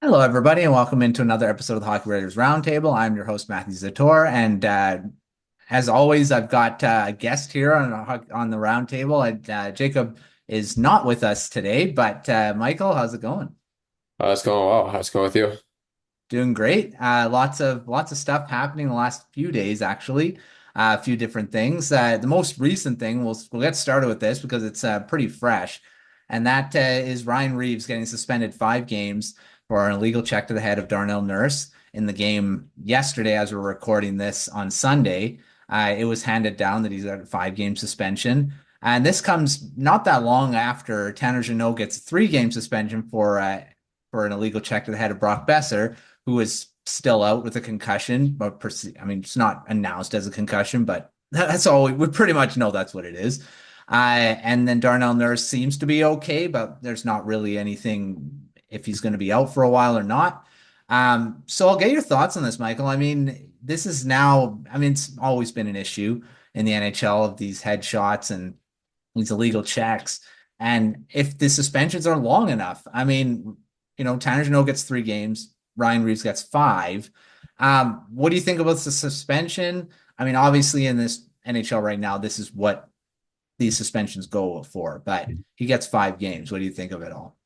Hello, everybody, and welcome into another episode of the Hockey Writers Roundtable. I'm your host, Matthew Zator, and as always, I've got a guest here on the roundtable. And Jacob is not with us today, but Michael, how's it going? It's going well. How's it going with you? Doing great. Lots of stuff happening the last few days, actually. A few different things. The most recent thing, we'll get started with this because it's pretty fresh, and that is Ryan Reaves getting suspended 5 games for an illegal check to the head of Darnell Nurse in the game yesterday. As we're recording this on Sunday, it was handed down that he's got a 5 game suspension, and this comes not that long after Tanner Jeannot gets a 3 game suspension for an illegal check to the head of Brock Besser, who is still out with a concussion. But I mean, it's not announced as a concussion, but that's all we pretty much know that's what it is. And then Darnell Nurse seems to be okay, but there's not really anything if he's going to be out for a while or not. So I'll get your thoughts on this, Michael. I mean, this is now, I mean, it's always been an issue in the NHL of these headshots and these illegal checks. And if the suspensions are long enough, I mean, Tanner Jeannot gets 3 games, Ryan Reaves gets 5. What do you think about the suspension? I mean, obviously in this NHL right now, this is what these suspensions go for, but he gets 5 games. What do you think of it all?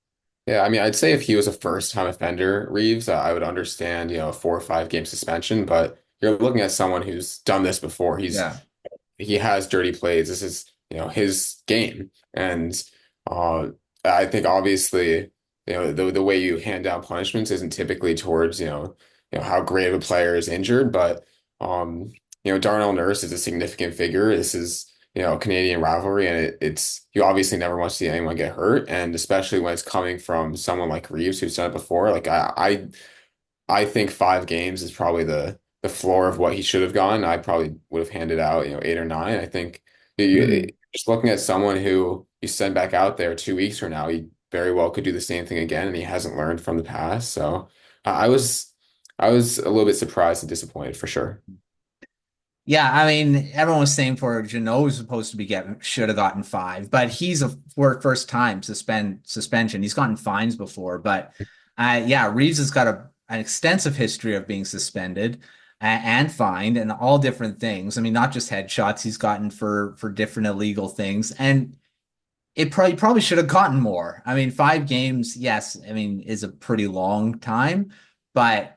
Yeah, I mean, I'd say if he was a first-time offender, Reeves, I would understand, a 4 or 5 game suspension. But you're looking at someone who's done this before. Yeah. He has dirty plays. This is, his game, and uh, I think obviously, the way you hand down punishments isn't typically towards, how great of a player is injured, but Darnell Nurse is a significant figure. This is a Canadian rivalry, and it's you obviously never want to see anyone get hurt, and especially when it's coming from someone like Reeves who's done it before. Like I think 5 games is probably the floor of what he should have gone. I probably would have handed out 8 or 9. I think Mhm. just looking at someone who you send back out there 2 weeks from now, he very well could do the same thing again, and he hasn't learned from the past. So I was I was a little bit surprised and disappointed for sure. Yeah, I mean, everyone was saying for Jeannot was supposed to be getting should have gotten 5, but he's a for first time suspension. He's gotten fines before, but yeah, Reeves has got an extensive history of being suspended and fined and all different things. I mean, not just headshots he's gotten for different illegal things, and it probably should have gotten more. I mean, 5 games, yes, I mean, is a pretty long time, but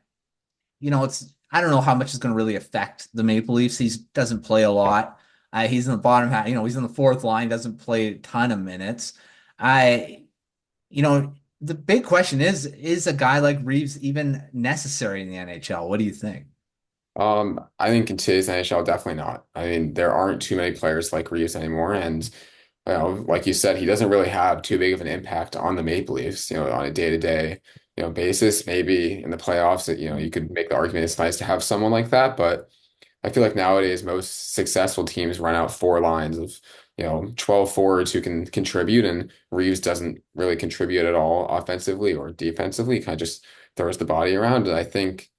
it's I don't know how much is going to really affect the Maple Leafs. He doesn't play a lot. He's in the bottom half, he's in the fourth line, doesn't play a ton of minutes. I, the big question is a guy like Reeves even necessary in the NHL? What do you think? I think in today's NHL, definitely not. I mean, there aren't too many players like Reeves anymore, and like you said, he doesn't really have too big of an impact on the Maple Leafs, on a day-to-day, basis. Maybe in the playoffs, that you could make the argument it's nice to have someone like that, but I feel like nowadays most successful teams run out 4 lines of, 12 forwards who can contribute, and Reeves doesn't really contribute at all offensively or defensively. He kind of just throws the body around, and I think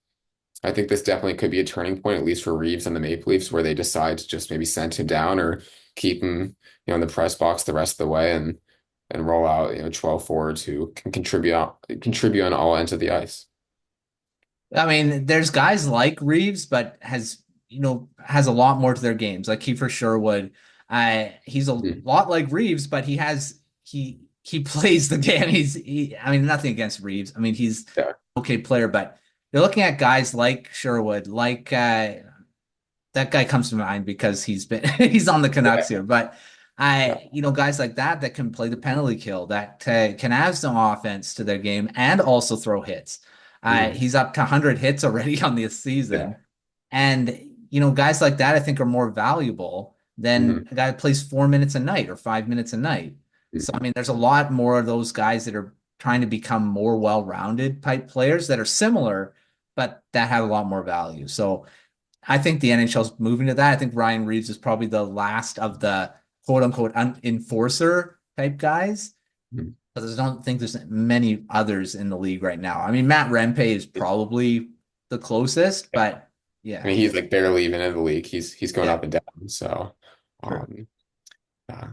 this definitely could be a turning point, at least for Reeves and the Maple Leafs, where they decide to just maybe send him down or keep him, in the press box the rest of the way and roll out, 12 forwards who can contribute on all ends of the ice. I mean, there's guys like Reeves, but has a lot more to their games. Like Kiefer Sherwood, he's a Hmm. lot like Reeves, but he plays the game. I mean, nothing against Reeves. I mean, he's Yeah. okay player, but you're looking at guys like Sherwood, like that guy comes to mind because he's on the Canucks Yeah. here, but Yeah. guys like that can play the penalty kill, that can add some offense to their game and also throw hits. Mhm. He's up to 100 hits already on this Yeah. season, and guys like that I think are more valuable than Mhm. a guy that plays 4 minutes a night or 5 minutes a night. So I Mhm. mean, there's a lot more of those guys that are trying to become more well-rounded type players that are similar, but that have a lot more value. So I think the NHL's moving to that. I think Ryan Reeves is probably the last of the quote unquote enforcer type guys. Mhm. But I don't think there's many others in the league right now. I mean, Matt Rempe is probably the closest, Yeah. but I yeah, mean, he's like barely even in the league. He's going yeah, up and down. So, true. um, yeah.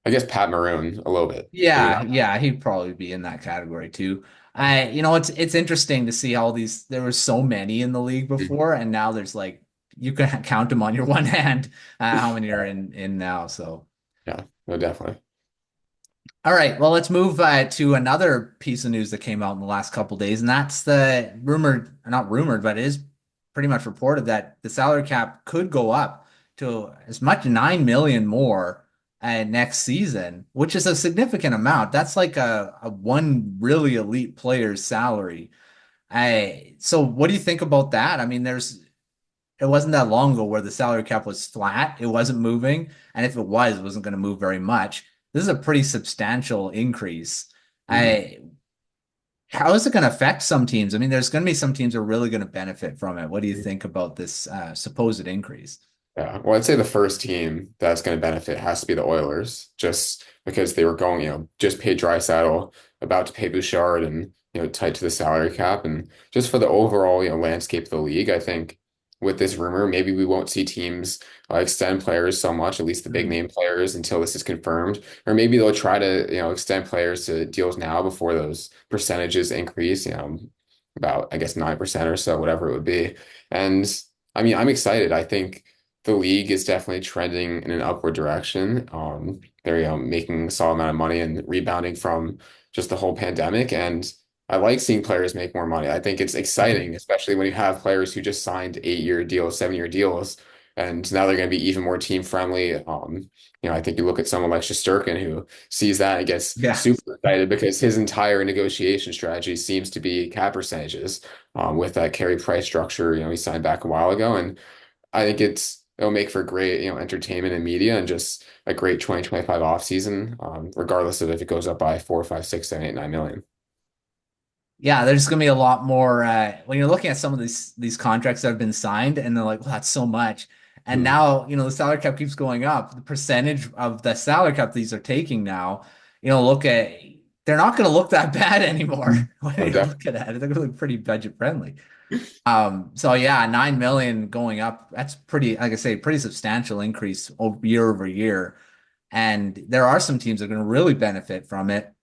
I guess Pat Maroon a little bit, maybe Yeah, not. yeah, he'd probably be in that category too. It's interesting to see all these. There were so many in the league Mhm. before, and now there's like you can count them on your one hand. How many are in now? So. Yeah, no, definitely. All right, well, let's move to another piece of news that came out in the last couple days, and that's the rumored, not rumored, but it is pretty much reported that the salary cap could go up to as much 9 million more next season, which is a significant amount. That's like a one really elite player's salary. So what do you think about that? I mean, it wasn't that long ago where the salary cap was flat. It wasn't moving. And if it wasn't going to move very much. This is a pretty substantial increase. Mhm. I, how is it going to affect some teams? I mean, there's going to be some teams that are really going to benefit from it. What do you think about this supposed increase? Yeah, well, I'd say the first team that's going to benefit has to be the Oilers, just because they were going, just pay Draisaitl, about to pay Bouchard, and tight to the salary cap, and just for the overall, landscape of the league. I think with this rumor, maybe we won't see teams extend players so much, at least the big Hmm. name players, until this is confirmed, or maybe they'll try to, extend players to deals now before those percentages increase, about I guess 9% or so, whatever it would be, and. I mean, I'm excited. I think the league is definitely trending in an upward direction. They're, making a solid amount of money and rebounding from just the whole pandemic. And I like seeing players make more money. I think it's exciting, especially when you have players who just signed 8-year deals, 7-year deals, and now they're going to be even more team friendly. I think you look at someone like Shesterkin who sees that and gets Yeah. super excited because his entire negotiation strategy seems to be cap percentages with that carry price structure. He signed back a while ago, and I think it'll make for great, entertainment and media and just a great 2025 off season, regardless of if it goes up by 4, 5, 6, 7, 8, 9 million. Yeah, there's going to be a lot more when you're looking at some of these contracts that have been signed, and they're like, well, that's so much. And Mhm. now, the salary cap keeps going up. The percentage of the salary cap these are taking now, look at they're not going to look that bad anymore when Oh, you definitely. look at it. They're going to look pretty budget friendly. So yeah, 9 million going up. That's pretty, like I say, pretty substantial increase over year. And there are some teams that are going to really benefit from it.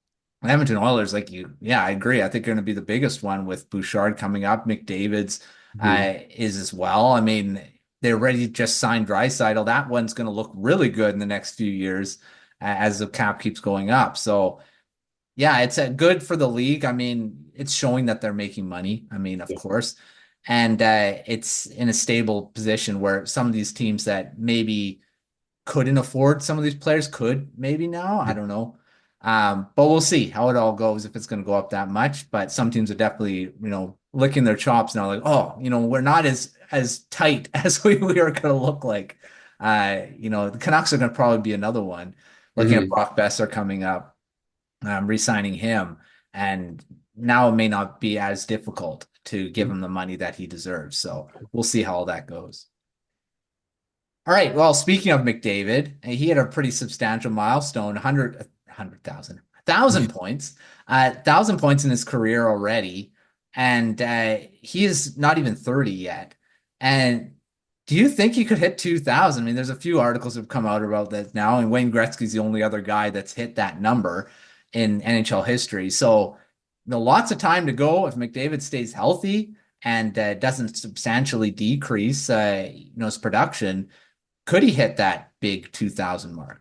Edmonton Oilers, like you, yeah, I agree. I think they're going to be the biggest one with Bouchard coming up. McDavid's Mhm. is as well. I mean, they already just signed Draisaitl. That one's going to look really good in the next few years as the cap keeps going up. So yeah, it's good for the league. I mean, it's showing that they're making money. I mean, of Yeah. course, and it's in a stable position where some of these teams that maybe couldn't afford some of these players could maybe now. I don't know. But we'll see how it all goes if it's going to go up that much. But some teams are definitely, licking their chops now, like, oh, we're not as tight as we are going to look like. The Canucks are going to probably be another one. Looking at Mhm. Brock Besser coming up, re-signing him, and now it may not be as difficult to give him the money that he deserves. So we'll see how all that goes. All right. Well, speaking of McDavid, he had a pretty substantial milestone, 1,000 points, 1,000 points in his career already. And he is not even 30 yet. And do you think he could hit 2,000? I mean, there's a few articles that have come out about that now, and Wayne Gretzky's the only other guy that's hit that number in NHL history. So, lots of time to go if McDavid stays healthy and doesn't substantially decrease, his production. Could he hit that big 2,000 mark?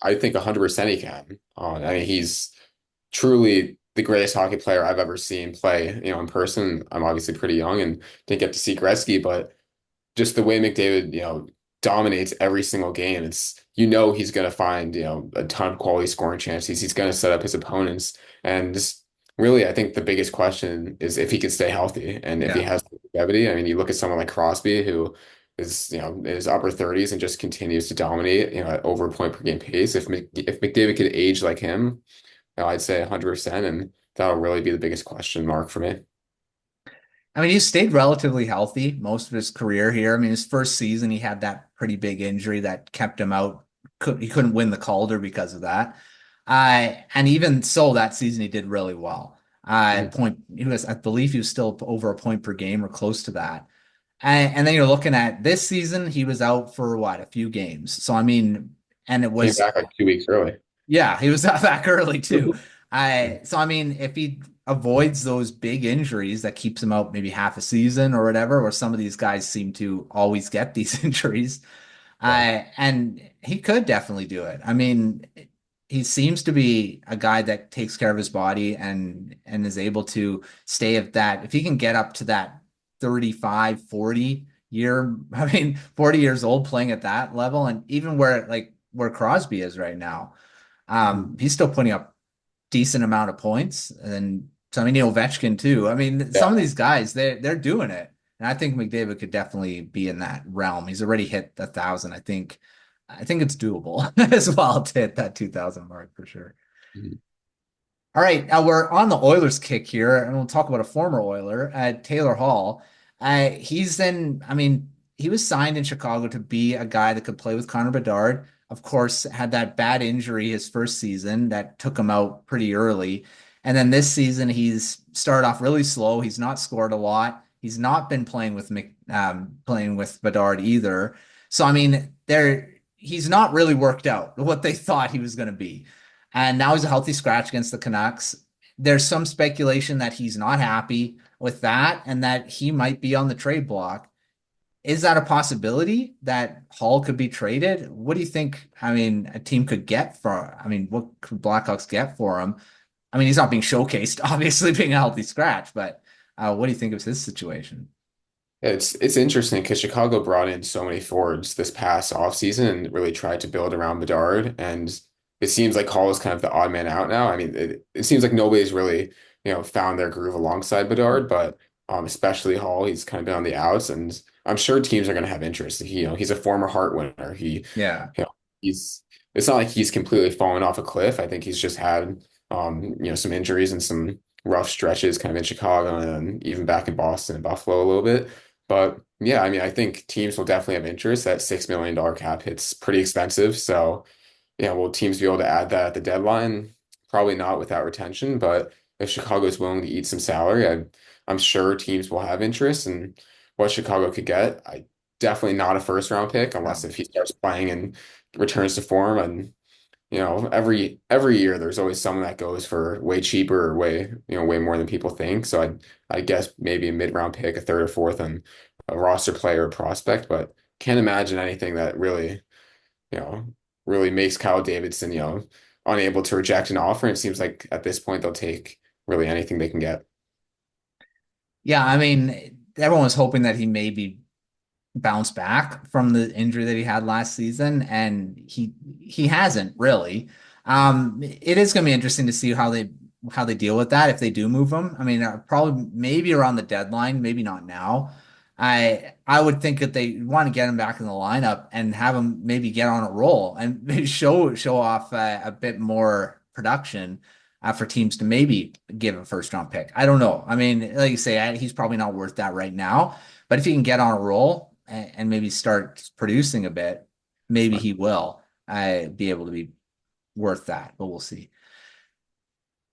I think 100% he can. I mean, he's truly the greatest hockey player I've ever seen play, in person. I'm obviously pretty young and didn't get to see Gretzky, but just the way McDavid, dominates every single game, he's going to find, a ton of quality scoring chances. He's going to set up his opponents. And just really, I think the biggest question is if he can stay healthy and if he Yeah. has longevity. I mean, you look at someone like Crosby, who is, in his upper 30s and just continues to dominate, at over a point per game pace. If McDavid could age like him, I'd say 100%. And that'll really be the biggest question mark for me. I mean, he stayed relatively healthy most of his career here. I mean, his first season, he had that pretty big injury that kept him out. He couldn't win the Calder because of that. And even so, that season he did really well. Mhm. I believe he was still over a point per game or close to that. And then you're looking at this season, he was out for what, a few games. So, I mean, and it Came was back like 2 weeks early. yeah, he was back early too. I mean, if he avoids those big injuries that keeps him out maybe half a season or whatever, where some of these guys seem to always get these injuries, Yeah. and he could definitely do it. I mean, he seems to be a guy that takes care of his body and is able to stay at that. If he can get up to that 35, 40 year, I mean, 40 years old playing at that level, and even where Crosby is right now, Mhm. he's still putting up decent amount of points. And so I mean, Ovechkin too. I mean, some of Yeah. these guys, they're doing it. And I think McDavid could definitely be in that realm. He's already hit 1,000. I think it's doable as well to hit that 2,000 mark for sure. Mhm. All right, now we're on the Oilers kick here, and we'll talk about a former Oiler, Taylor Hall. I mean, he was signed in Chicago to be a guy that could play with Connor Bedard. Of course, had that bad injury his first season that took him out pretty early. And then this season, he's started off really slow. He's not scored a lot. He's not been playing with Bedard either. So I mean, he's not really worked out what they thought he was going to be. And now he's a healthy scratch against the Canucks. There's some speculation that he's not happy with that and that he might be on the trade block. Is that a possibility that Hall could be traded? What do you think? I mean, a team could get for, I mean, what could Blackhawks get for him? I mean, he's not being showcased, obviously being a healthy scratch, but what do you think of his situation? It's interesting because Chicago brought in so many forwards this past offseason and really tried to build around Bedard. And it seems like Hall is kind of the odd man out now. I mean, it seems like nobody's really, found their groove alongside Bedard, but especially Hall, he's kind of been on the outs. And I'm sure teams are going to have interest. He's a former Hart winner. Yeah. He's, it's not like he's completely fallen off a cliff. I think he's just had, some injuries and some rough stretches kind of in Chicago and even back in Boston and Buffalo a little bit. But yeah, I mean, I think teams will definitely have interest. That $6 million cap hit's pretty expensive. So, yeah, will teams be able to add that at the deadline? Probably not without retention, but if Chicago's willing to eat some salary, I'm sure teams will have interest in what Chicago could get. I definitely not a first round pick unless No. if he starts playing and returns to form. And every year there's always someone that goes for way cheaper or way more than people think. So I guess maybe a mid-round pick, a third or fourth, and a roster player or prospect, but can't imagine anything that you know, really makes Kyle Davidson, unable to reject an offer. It seems like at this point they'll take really anything they can get. Yeah, I mean, everyone was hoping that he maybe bounce back from the injury that he had last season, and he hasn't really. It is going to be interesting to see how they deal with that if they do move him. I mean, probably maybe around the deadline, maybe not now. I would think that they want to get him back in the lineup and have him maybe get on a roll and maybe show off a bit more production for teams to maybe give a first round pick. I don't know. I mean, like you say, he's probably not worth that right now. But if he can get on a roll and maybe start producing a bit, maybe he will be able to be worth that. But we'll see.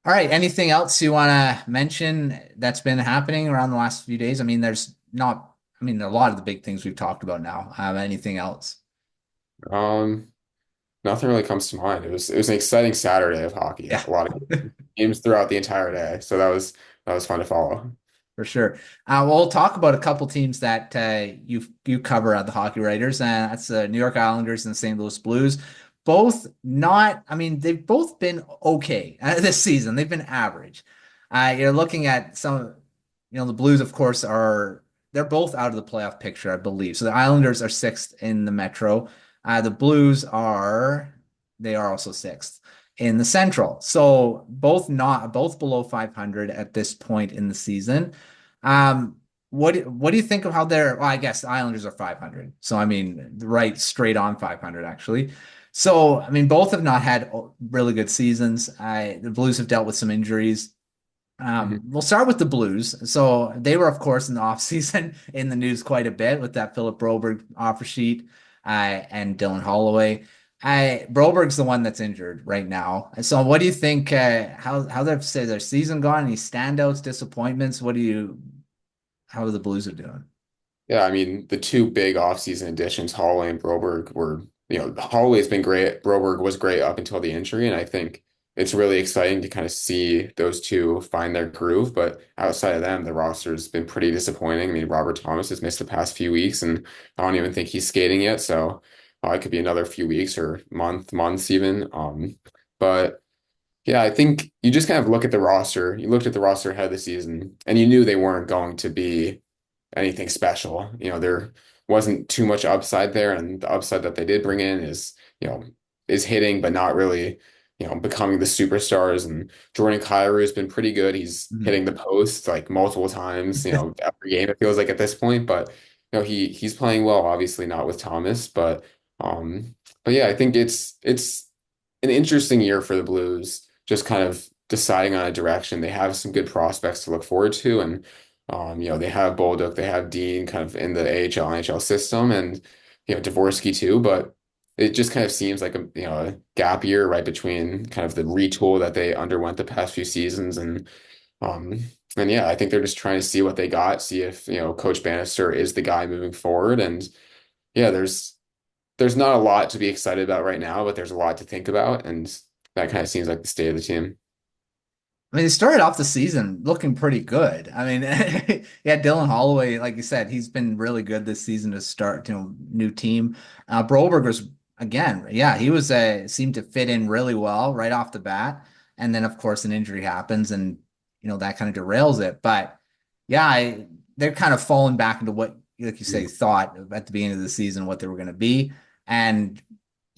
All right. Anything else you want to mention that's been happening around the last few days? I mean, there's not, I mean, a lot of the big things we've talked about now. Anything else? Um, Nothing really comes to mind. It was an exciting Saturday of hockey. Yeah. A lot of games throughout the entire day. So that was fun to follow. For sure. We'll talk about a couple teams that you cover at the Hockey Writers, and that's the New York Islanders and the St. Louis Blues. Both not, I mean, they've both been okay this season. They've been average. You're looking at the Blues, of course, they're both out of the playoff picture, I believe. So the Islanders are sixth in the Metro. The Blues they are also sixth in the Central. So both below 500 at this point in the season. What do you think of how well, I guess the Islanders are 500. So I mean, right straight on 500 actually. So I mean, both have not had really good seasons. The Blues have dealt with some injuries. Mhm. We'll start with the Blues. So they were, of course, in the offseason in the news quite a bit with that Philip Broberg offer sheet and Dylan Holloway. Broberg's the one that's injured right now. And so what do you think? How they've say their season gone? Any standouts, disappointments? How are the Blues are doing? Yeah, I mean, the two big offseason additions, Holloway and Broberg, were Holloway's been great. Broberg was great up until the injury, and I think it's really exciting to kind of see those two find their groove. But outside of them, the roster's been pretty disappointing. I mean, Robert Thomas has missed the past few weeks, and I don't even think he's skating yet. So it could be another few weeks or months even. But yeah, I think you just kind of look at the roster. You looked at the roster ahead of the season, and you knew they weren't going to be anything special. There wasn't too much upside there, and the upside that they did bring in is hitting, but not really, becoming the superstars. And Jordan Kyrou has been pretty good. He's Mhm. hitting the post like multiple times, every game it feels like at this point. But he's playing well, obviously not with Thomas, um, but yeah, I think it's an interesting year for the Blues, just kind of deciding on a direction. They have some good prospects to look forward to, and they have Bolduc, they have Dean kind of in the AHL, NHL system, and Dvorsky too. But it just kind of seems like a gap year right between kind of the retool that they underwent the past few seasons, um, and yeah, I think they're just trying to see what they got, see if Coach Bannister is the guy moving forward, and yeah, there's not a lot to be excited about right now, but there's a lot to think about, and that kind of seems like the state of the team. I mean, they started off the season looking pretty good. I mean, yeah, Dylan Holloway, like you said, he's been really good this season to start, new team. Broberg was again, yeah, he was seemed to fit in really well right off the bat, and then of course an injury happens, and that kind of derails it. But yeah, they're kind of falling back into what, like you say, thought at the beginning of the season what they were going to be, and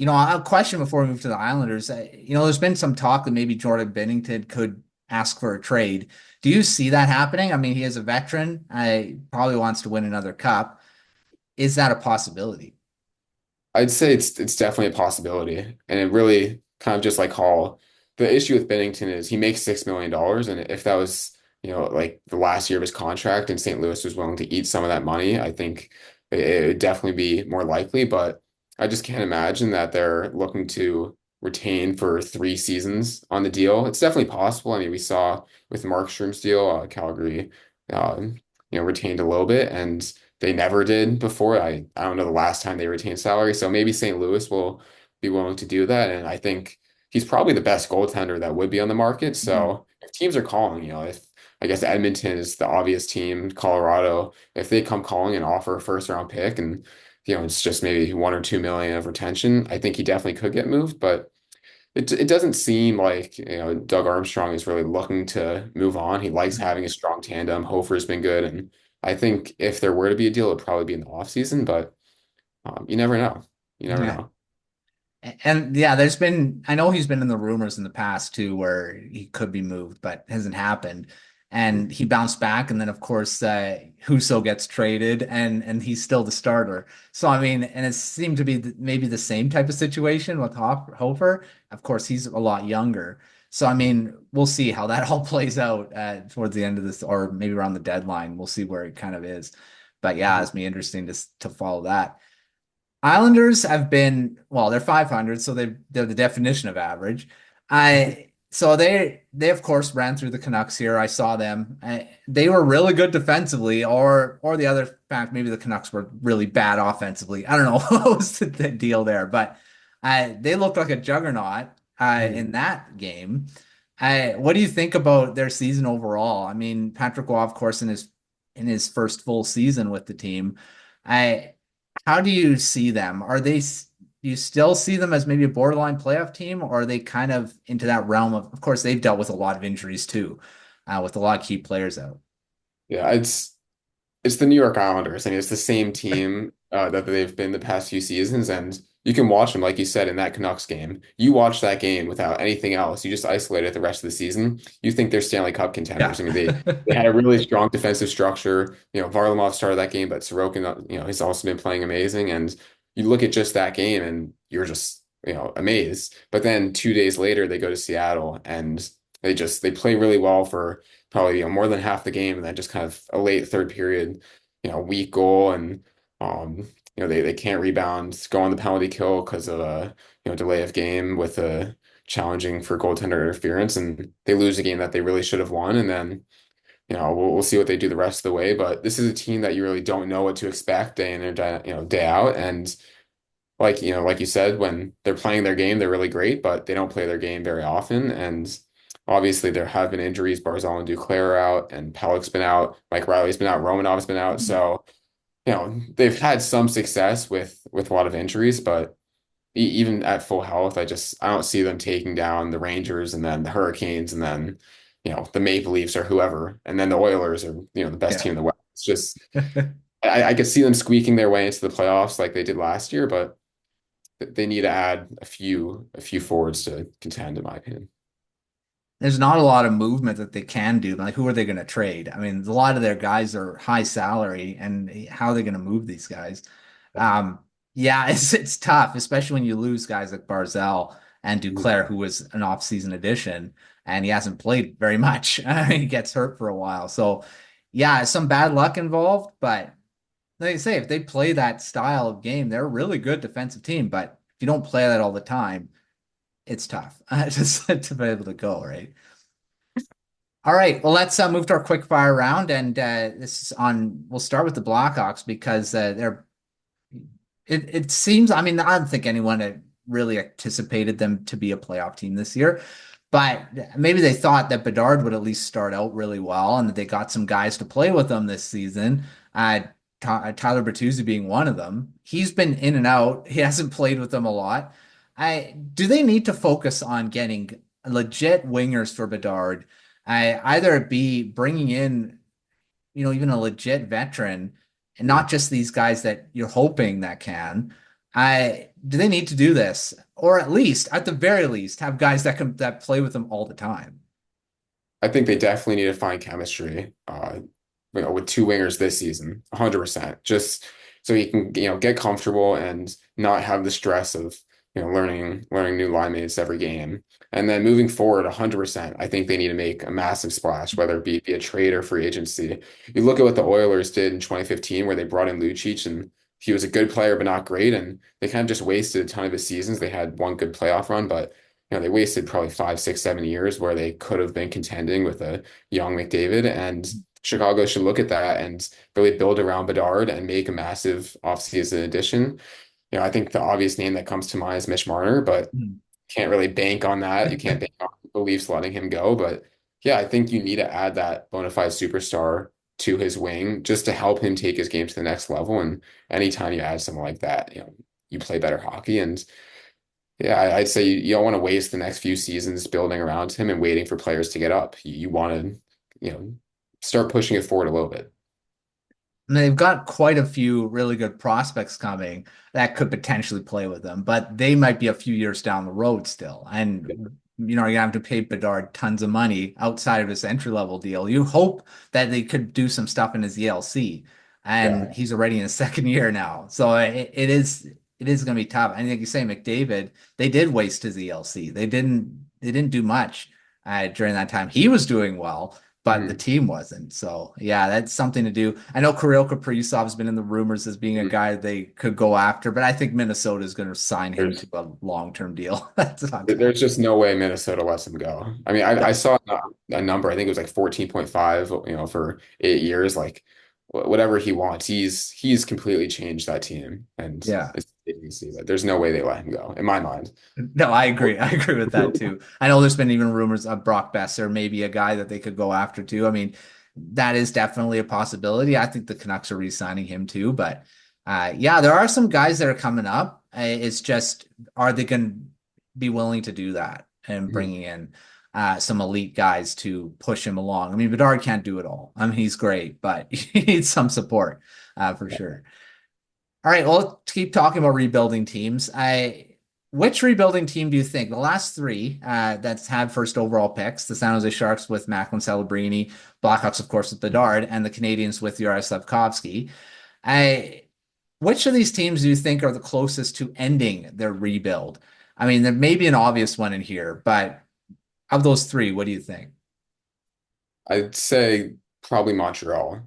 a question before we move to the Islanders. There's been some talk that maybe Jordan Binnington could ask for a trade. Do you see that happening? I mean, he is a veteran. I probably wants to win another cup. Is that a possibility? I'd say it's definitely a possibility, and it really kind of just like Hall. The issue with Bennington is he makes $6 million, and if that was like the last year of his contract, and St. Louis was willing to eat some of that money, I think it would definitely be more likely. But I just can't imagine that they're looking to retain for 3 seasons on the deal. It's definitely possible. I mean, we saw with Markstrom's deal, Calgary, retained a little bit, and they never did before. I don't know the last time they retained salary, so maybe St. Louis will be willing to do that. And I think he's probably the best goaltender that would be on the market. Mhm. So if teams are calling, if I guess Edmonton is the obvious team, Colorado, if they come calling and offer a first round pick and it's just maybe 1 or 2 million of retention, I think he definitely could get moved. But it doesn't seem like Doug Armstrong is really looking to move on. He likes having a strong tandem. Hofer's been good, and I think if there were to be a deal, it'd probably be in the offseason, but you never know. You never Yeah. know. And yeah, I know he's been in the rumors in the past too, where he could be moved, but hasn't happened. And he bounced back, and then of course, Husso gets traded, and he's still the starter. So I mean, and it seemed to be maybe the same type of situation with Hofer. Of course, he's a lot younger. So I mean, we'll see how that all plays out towards the end of this, or maybe around the deadline. We'll see where it kind of is. But yeah, it's be interesting to follow that. Islanders have been, well, they're 500, so they're the definition of average. They of course ran through the Canucks here. I saw them. They were really good defensively, or the other fact, maybe the Canucks were really bad offensively. I don't know what was the deal there, but they looked like a juggernaut in that game. What do you think about their season overall? I mean, Patrick Roy, of course, in his first full season with the team. I How do you see them? Do you still see them as maybe a borderline playoff team, or are they kind of into that realm of course, they've dealt with a lot of injuries too, with a lot of key players out. Yeah, it's the New York Islanders. I mean, it's the same team that they've been the past few seasons, and you can watch them, like you said, in that Canucks game. You watch that game without anything else. You just isolate it the rest of the season. You think they're Stanley Cup Yeah. contenders. I mean, they had a really strong defensive structure. Varlamov started that game, but Sorokin, he's also been playing amazing. And you look at just that game, and you're just amazed. But then 2 days later, they go to Seattle, and they play really well for probably more than half the game, and then just kind of a late third period, weak goal, and um, they can't rebound, go on the penalty kill because of a delay of game with a challenging for goaltender interference, and they lose a game that they really should have won, and then we'll see what they do the rest of the way. But this is a team that you really don't know what to expect day in and day out, and like, like you said, when they're playing their game, they're really great, but they don't play their game very often. And obviously, there have been injuries. Barzal and Duclair are out, and Pellick's been out. Mike Riley's been out. Romanov's been out. So, they've had some success with a lot of injuries, but even at full health, I don't see them taking down the Rangers and then the Hurricanes and then the Maple Leafs or whoever, and then the Oilers are the best team Yeah. in the West. It's just I could see them squeaking their way into the playoffs like they did last year, but they need to add a few forwards to contend, in my opinion. There's not a lot of movement that they can do. Like, who are they going to trade? I mean, a lot of their guys are high salary, and how are they going to move these guys? Um, yeah, it's tough, especially when you lose guys like Barzell and Mhm. Duclair, who was an off-season addition, and he hasn't played very much. He gets hurt for a while, so yeah, some bad luck involved. But like I say, if they play that style of game, they're a really good defensive team. But if you don't play that all the time, it's tough just to be able to go, right? All right, well, let's move to our quick fire round, and this is on. We'll start with the Blackhawks because they're. It seems. I mean, I don't think anyone had really anticipated them to be a playoff team this year, but maybe they thought that Bedard would at least start out really well, and that they got some guys to play with them this season. Tyler Bertuzzi being one of them. He's been in and out. He hasn't played with them a lot. I do they need to focus on getting legit wingers for Bedard? Either it be bringing in, even a legit veteran and not just these guys that you're hoping that can. I do they need to do this, or at least, at the very least, have guys that play with them all the time? I think they definitely need to find chemistry, with two wingers this season, 100%. Just so he can, get comfortable and not have the stress of, learning new line mates every game. And then moving forward, 100%, I think they need to make a massive splash, whether it be via trade or free agency. You look at what the Oilers did in 2015, where they brought in Lucic, and he was a good player, but not great. And they kind of just wasted a ton of his seasons. They had one good playoff run, but they wasted probably 5, 6, 7 years where they could have been contending with a young McDavid. And Chicago should look at that and really build around Bedard and make a massive offseason addition. I think the obvious name that comes to mind is Mitch Marner, but Hmm. can't really bank on that. You can't bank on the Leafs letting him go. But yeah, I think you need to add that bona fide superstar to his wing just to help him take his game to the next level. And anytime you add someone like that, you play better hockey. And yeah, I'd say you don't want to waste the next few seasons building around him and waiting for players to get up. You want to, start pushing it forward a little bit. And they've got quite a few really good prospects coming that could potentially play with them, but they might be a few years down the road still. And you're gonna have to pay Bedard tons of money outside of his entry level deal. You hope that they could do some stuff in his ELC, and Yeah. he's already in his second year now. So it is gonna be tough. And like you say, McDavid, they did waste his ELC. They didn't do much during that time. He was doing well, but the Mhm. team wasn't. So yeah, that's something to do. I know Kirill Kaprizov's been in the rumors as being a Mhm. guy they could go after, but I think Minnesota is going to sign him There's to a long-term deal. That's not going to there's happen. just no way Minnesota lets him go. I mean, I No. saw a number. I think it was like 14.5, for 8 years. Like whatever he wants, he's completely changed that team, and Yeah. it's you see that there's no way they let him go, in my mind. No, I agree. I agree with that too. I know there's been even rumors of Brock Besser, maybe a guy that they could go after too. I mean, that is definitely a possibility. I think the Canucks are re-signing him too, but yeah, there are some guys that are coming up. It's just, are they going to be willing to do that and Mhm. bringing in some elite guys to push him along? I mean, Bedard can't do it all. I mean, he's great, but he needs some support for sure. All right, well, let's keep talking about rebuilding teams. Which rebuilding team do you think? The last three that's had first overall picks, the San Jose Sharks with Macklin Celebrini, Blackhawks, of course, with Bedard, and the Canadiens with Juraj Slafkovsky. I, which of these teams do you think are the closest to ending their rebuild? I mean, there may be an obvious one in here, but of those three, what do you think? I'd say probably Montreal,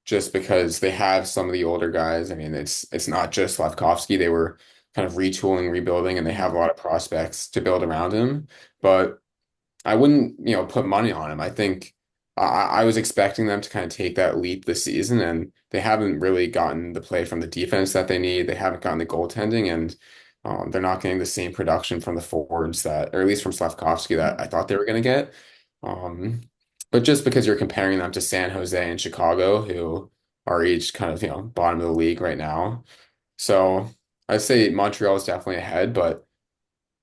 just because they have some of the older guys. I mean, it's not just Slavkovsky. They were kind of retooling, rebuilding, and they have a lot of prospects to build around him. But I wouldn't, put money on him. I think I was expecting them to kind of take that leap this season, and they haven't really gotten the play from the defense that they need. They haven't gotten the goaltending, and they're not getting the same production from the forwards that, or at least from Slavkovsky, that I thought they were going to get. Um, but just because you're comparing them to San Jose and Chicago, who are each kind of, bottom of the league right now. So I'd say Montreal is definitely ahead, but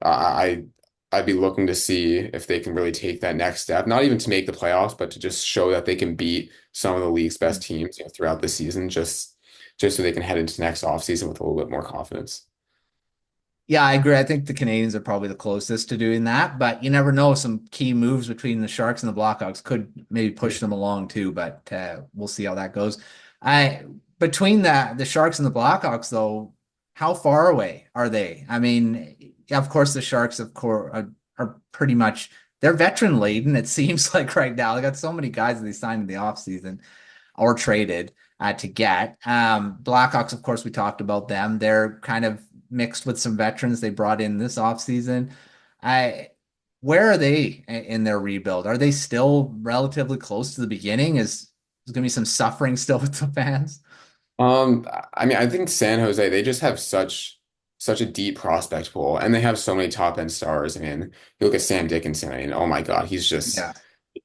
I I'd be looking to see if they can really take that next step, not even to make the playoffs, but to just show that they can beat some of the league's best teams, throughout the season, just so they can head into next offseason with a little bit more confidence. Yeah, I agree. I think the Canadiens are probably the closest to doing that, but you never know. Some key moves between the Sharks and the Blackhawks could maybe push them along too, but we'll see how that goes. I Between the Sharks and the Blackhawks, though, how far away are they? I mean, yeah, of course, the Sharks, of course, are pretty much they're veteran laden. It seems like right now they got so many guys that they signed in the offseason or traded to get. Blackhawks, of course, we talked about them. They're kind of mixed with some veterans they brought in this offseason. I Where are they in their rebuild? Are they still relatively close to the beginning? Is there's going to be some suffering still with the fans? I mean, I think San Jose, they just have such a deep prospect pool, and they have so many top end stars. I mean, you look at Sam Dickinson, I mean, oh my God, Yeah.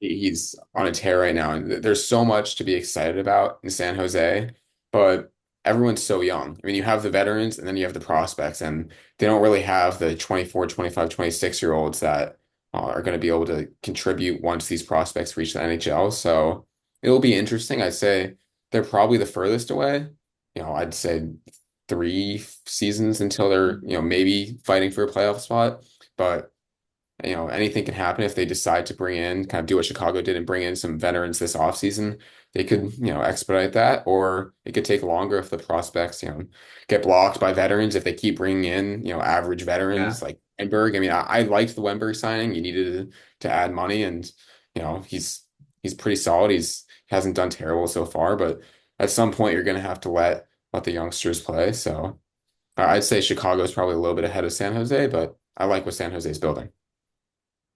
he's on a tear right now. And there's so much to be excited about in San Jose, but everyone's so young. I mean, you have the veterans and then you have the prospects, and they don't really have the 24, 25, 26 year olds that are going to be able to contribute once these prospects reach the NHL. So it'll be interesting. I'd say they're probably the furthest away. I'd say 3 seasons until they're, maybe fighting for a playoff spot. But anything can happen if they decide to bring in, kind of do what Chicago did and bring in some veterans this offseason. They could, expedite that, or it could take longer if the prospects, get blocked by veterans. If they keep bringing in, average Yeah. veterans like Wenberg. I mean, I liked the Wenberg signing. You needed to add money, and he's pretty solid. He hasn't done terrible so far, but at some point you're going to have to let the youngsters play. So I'd say Chicago is probably a little bit ahead of San Jose, but I like what San Jose is building.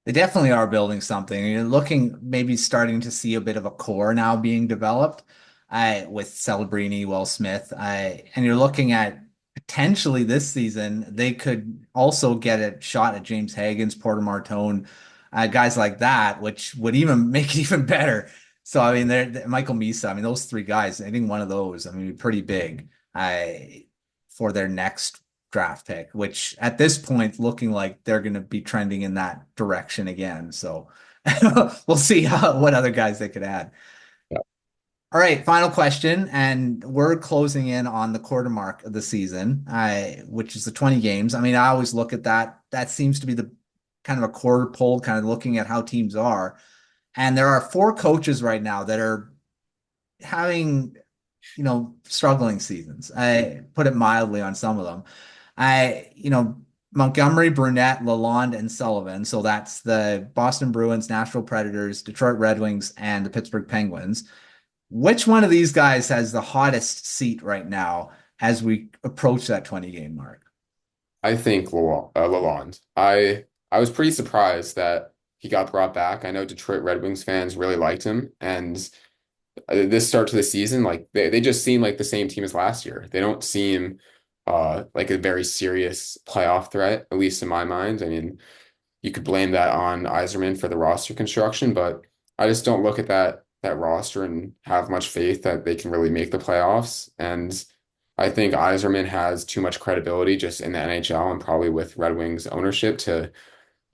They definitely are building something. You're looking maybe starting to see a bit of a core now being developed with Celebrini, Will Smith. And you're looking at potentially this season, they could also get a shot at James Hagens, Porter Martone, guys like that, which would even make it even better. So, I mean, Michael Misa, I mean, those three guys, I think one of those, I mean, pretty big for their next draft pick, which at this point looking like they're going to be trending in that direction again. So we'll see what other guys they could add. Yeah. All right, final question, and we're closing in on the quarter mark of the season, which is the 20 games. I mean, I always look at that. That seems to be the kind of a quarter poll, kind of looking at how teams are. And there are four coaches right now that are having, struggling seasons. I put it mildly on some of them. Montgomery, Brunette, Lalonde, and Sullivan. So that's the Boston Bruins, Nashville Predators, Detroit Red Wings, and the Pittsburgh Penguins. Which one of these guys has the hottest seat right now as we approach that 20 game mark? I think Lalonde. I was pretty surprised that he got brought back. I know Detroit Red Wings fans really liked him, and this start to the season, like they just seem like the same team as last year. They don't seem like a very serious playoff threat, at least in my mind. I mean, you could blame that on Yzerman for the roster construction, but I just don't look at that roster and have much faith that they can really make the playoffs. And I think Yzerman has too much credibility just in the NHL and probably with Red Wings ownership to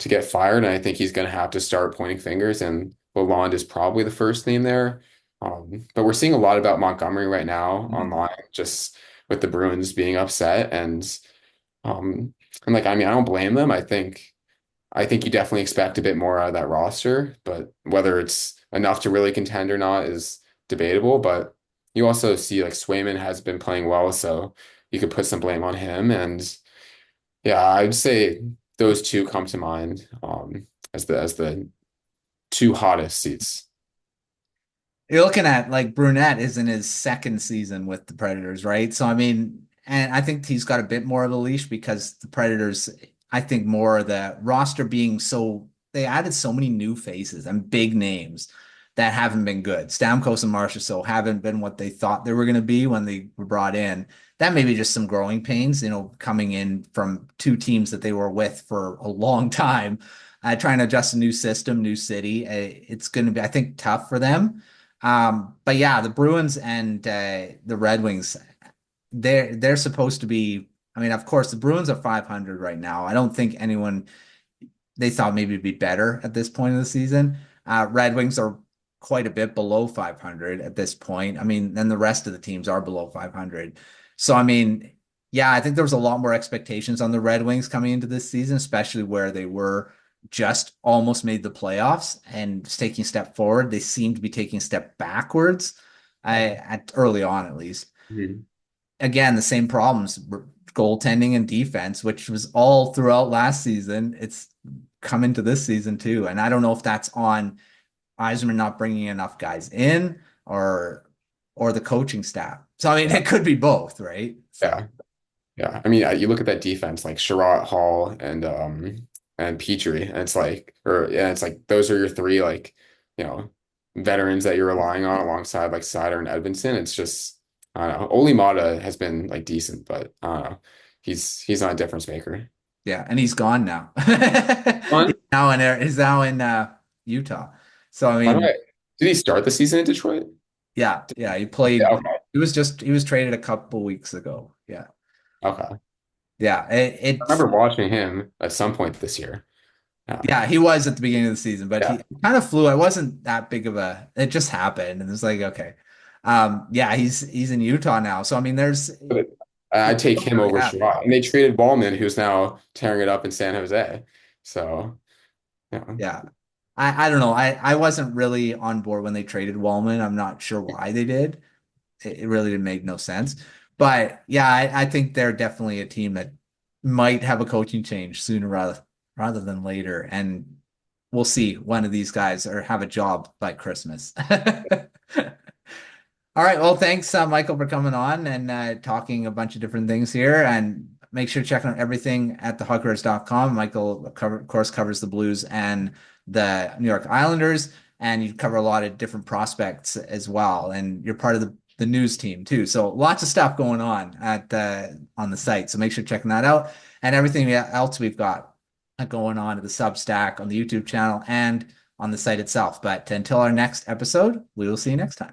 get fired. And I think he's going to have to start pointing fingers. And Lalonde is probably the first name there. But we're seeing a lot about Montgomery right now Mm. online, just with the Bruins being upset. Um, and like, I mean, I don't blame them. I think you definitely expect a bit more out of that roster, but whether it's enough to really contend or not is debatable. But you also see like Swayman has been playing well, so you could put some blame on him. And yeah, I'd say those two come to mind as the two hottest seats. You're looking at like Brunette is in his second season with the Predators, right? So I mean, and I think he's got a bit more of a leash because the Predators, I think more of the roster being so they added so many new faces and big names that haven't been good. Stamkos and Marchessault haven't been what they thought they were going to be when they were brought in. That may be just some growing pains, coming in from two teams that they were with for a long time, trying to adjust a new system, new city. It's going to be, I think, tough for them. But yeah, the Bruins and the Red Wings, they're supposed to be. I mean, of course, the Bruins are 500 right now. I don't think anyone they thought maybe it'd be better at this point of the season. Red Wings are quite a bit below 500 at this point. I mean, then the rest of the teams are below 500. So, I mean, yeah, I think there was a lot more expectations on the Red Wings coming into this season, especially where they were just almost made the playoffs and taking a step forward. They seem to be taking a step backwards, at early on at least. Mhm. Again, the same problems, goaltending and defense, which was all throughout last season. It's come into this season too. And I don't know if that's on Yzerman not bringing enough guys in or the coaching staff. So I mean, Yeah. it could be both, right? So Yeah. Yeah. I mean, you look at that defense like Sherratt, Hall, and Petrie, and it's like, or yeah, it's like those are your three like, you know, veterans that you're relying on alongside like Sider and Edvinsson. It's just I don't know. Oli Mata has been like decent, but I don't know. He's not a difference maker. yeah, and he's gone now. Fun. He's now in Utah. So I By the mean, way, did he start the season in Detroit? yeah, he Yeah, played. okay. He was traded a couple weeks ago. Yeah, Okay. yeah. I remember watching him at some point this year. Yeah. Yeah, he was at the beginning of the season, but Yeah. he kind of flew. It wasn't that big of a. It just happened, and it's like okay, yeah, he's in Utah now. So I mean, But I take don't him really over have Sherrod. And they traded Ballman, who's now tearing it up in San Jose. So, yeah. yeah. I don't know. I wasn't really on board when they traded Wallman. I'm not sure why they did. It really didn't make no sense. But yeah, I think they're definitely a team that might have a coaching change sooner rather than later. And we'll see one of these guys or have a job by Christmas. All right. Well, thanks, Michael, for coming on and talking a bunch of different things here. And make sure to check out everything at thehawkwriters.com. Michael, of course, covers the Blues and the New York Islanders, and you cover a lot of different prospects as well. And you're part of the news team too. So lots of stuff going on on the site. So make sure checking that out and everything else we've got going on at the Substack, on the YouTube channel, and on the site itself. But until our next episode, we will see you next time.